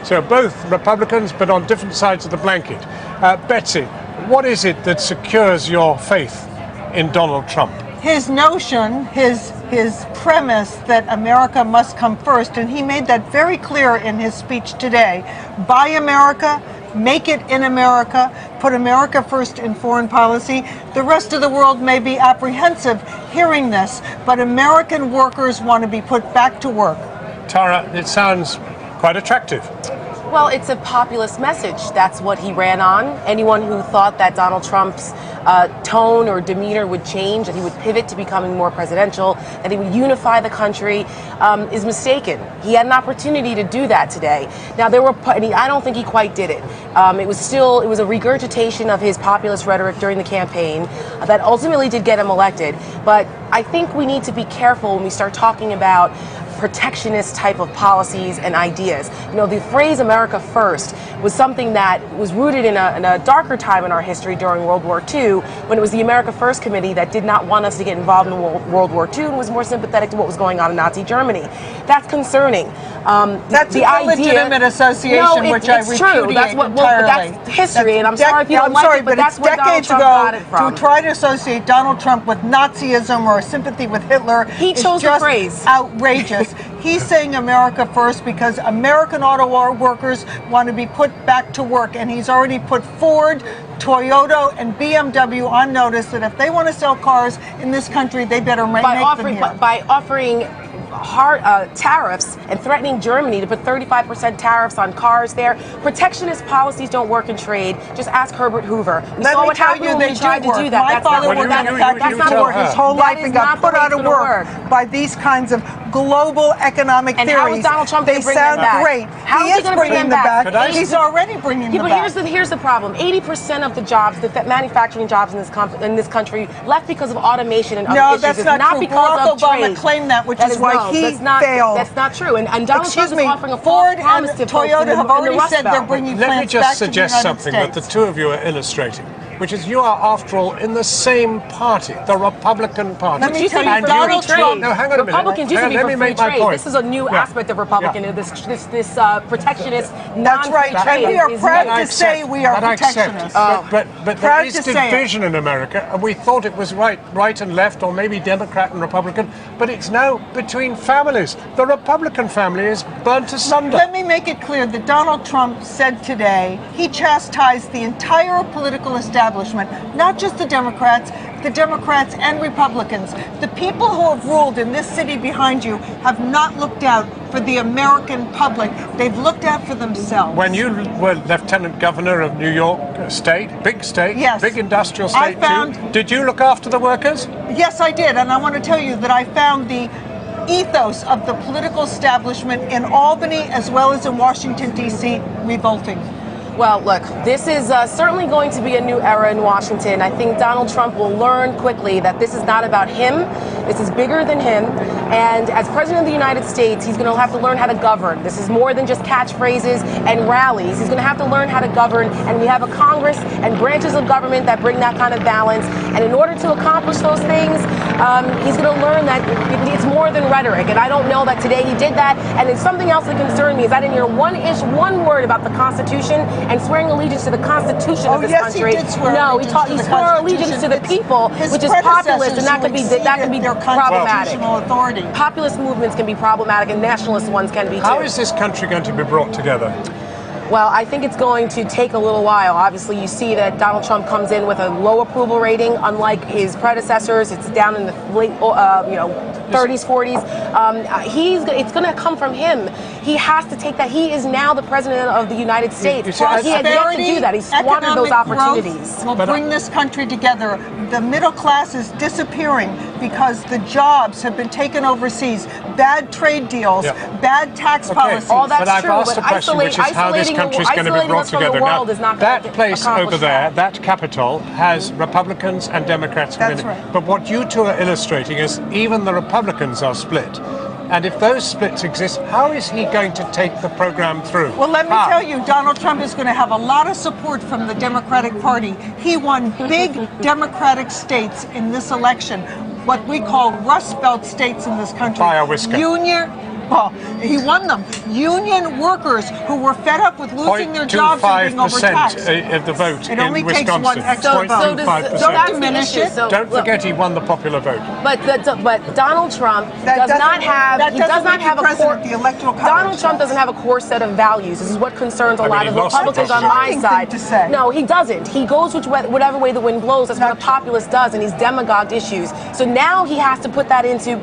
So both Republicans, but on different sides of the blanket. Betsy, what is it that secures your faith in Donald Trump? His notion, his premise that America must come first, and he made that very clear in his speech today. Buy America, make it in America, put America first in foreign policy. The rest of the world may be apprehensive hearing this, but American workers want to be put back to work. Tara, it sounds quite attractive. Well, it's a populist message. That's what he ran on. Anyone who thought that Donald Trump's tone or demeanor would change, that he would pivot to becoming more presidential, that he would unify the country, is mistaken. He had an opportunity to do that today. Now, I don't think he quite did it. It was a regurgitation of his populist rhetoric during the campaign that ultimately did get him elected. But I think we need to be careful when we start talking about protectionist type of policies and ideas. You know, the phrase America First was something that was rooted in a darker time in our history during World War II, when it was the America First Committee that did not want us to get involved in World War II and was more sympathetic to what was going on in Nazi Germany. That's concerning. That's a legitimate association, which I repudiate entirely. That's history, and I'm sorry if you don't like it, but that's where Donald Trump got it from. To try to associate Donald Trump with Nazism or sympathy with Hitler he chose just the phrase. Outrageous. He's saying America first because American auto workers want to be put back to work, and he's already put Ford, Toyota, and BMW on notice that if they want to sell cars in this country, they better make them here. By offering hard tariffs and threatening Germany to put 35% tariffs on cars there. Protectionist policies don't work in trade. Just ask Herbert Hoover. We saw what happened when we tried to do that. My father worked manufacturing his whole life and got put out of work by these kinds of global economic theories. And how is Donald Trump going to bring them back? They sound great. How is he going to bring them back? He's already bringing them back. But here's the problem. 80% of the jobs, the manufacturing jobs in this country, left because of automation and other issues. No, that's not true. Barack Obama claimed that, which is why he failed. That's not true. And Donald Trump is offering a Ford false promise and to folks Toyota have already said they're bringing plants back to the United States. Let me just suggest something that the two of you are illustrating, which is you are, after all, in the same party, the Republican Party. Let me tell you, Donald Trump. No, hang on a minute. Republicans used to be for free trade. This is a new aspect of Republican. This protectionist, that's right. And we are proud to say we are protectionists. But there is division in America, and we thought it was right and left, or maybe Democrat and Republican, but it's now between families. The Republican family is burnt asunder. Let me make it clear that Donald Trump said today he chastised the entire political establishment, not just the Democrats and Republicans. The people who have ruled in this city behind you have not looked out for the American public. They've looked out for themselves. When you were Lieutenant Governor of New York State, yes, big industrial state too, did you look after the workers? Yes, I did. And I want to tell you that I found the ethos of the political establishment in Albany as well as in Washington, D.C. revolting. Well, look, this is certainly going to be a new era in Washington. I think Donald Trump will learn quickly that this is not about him. This is bigger than him. And as President of the United States, he's going to have to learn how to govern. This is more than just catchphrases and rallies. He's going to have to learn how to govern. And we have a Congress and branches of government that bring that kind of balance. And in order to accomplish those things, he's going to learn that it's more than rhetoric. And I don't know that today he did that. And it's something else that concerned me is I didn't hear one word about the Constitution and swearing allegiance to the Constitution of this country. He did swear he swore allegiance to the people, which is populist, and that could be problematic. Authority. Populist movements can be problematic, and nationalist ones can be too. How is this country going to be brought together? Well, I think it's going to take a little while. Obviously, you see that Donald Trump comes in with a low approval rating, unlike his predecessors. It's down in the late, 30s, 40s. It's going to come from him. He has to take that. He is now the president of the United States. He had yet to do that. He squandered those opportunities. Will bring this country together. The middle class is disappearing because the jobs have been taken overseas. Bad trade deals, bad tax policies. All that's but true. I've asked a question, which is how this country is going to be brought together. Now, that place over there, that Capitol, has Republicans and Democrats. That's right. But what you two are illustrating is even the Republicans are split. And if those splits exist, how is he going to take the program through? Well, let me tell you, Donald Trump is going to have a lot of support from the Democratic Party. He won big Democratic states in this election, what we call Rust Belt states in this country. By a whisker. Well, he won them. Union workers who were fed up with losing their jobs and being 0.25% overtaxed. of the vote It in only takes Wisconsin. one extra vote. Don't diminish it. Don't forget he won the popular vote. But Donald Trump That does not have. that He doesn't does not make you have a core. president. The Electoral College Donald Trump does. doesn't have a core set of values. This is what concerns a I mean, lot he of lost the Republicans on presidency. my Shocking side. thing to say. No, he doesn't. He goes whatever way the wind blows. That's what a Not true. populist does, and he's demagogued issues. So now he has to put that into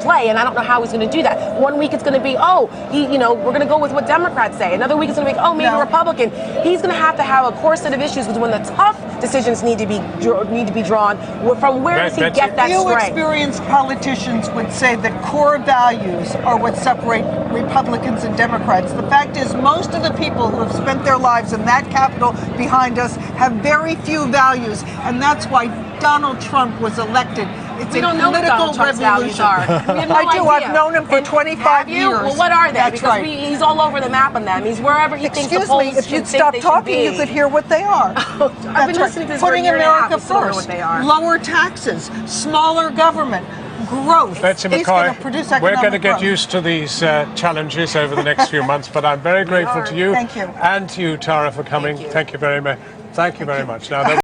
play, and I don't know how he's going to do that. One week it's going to be, we're going to go with what Democrats say. Another week it's going to be, maybe No. Republican. He's going to have a core set of issues, because when the tough decisions need to be drawn, from where does he That's get it. that Few strength? experienced politicians would say that core values are what separate Republicans and Democrats. The fact is, most of the people who have spent their lives in that Capitol behind us have very few values, and that's why Donald Trump was elected. It's We a don't know what political Donald Trump's values revolution. are. We have no I do. idea. I've known him for And 25 have you? years. Well, what are they? That's Because right. he's all over the map on them. He's wherever he thinks the Excuse polls me, if should you'd think stop they should talking, you be. could hear what they are. I've been listening to this for a Putting year and a half. America I still don't know first, what they are. lower taxes, smaller government, growth. Betsy He's McCoy, going to produce we're economic going to get growth. used to these challenges over the next few months, but I'm very grateful to you. Thank you. And to you, Tara, for coming. Thank you. Thank you very much. Thank you very much. Now,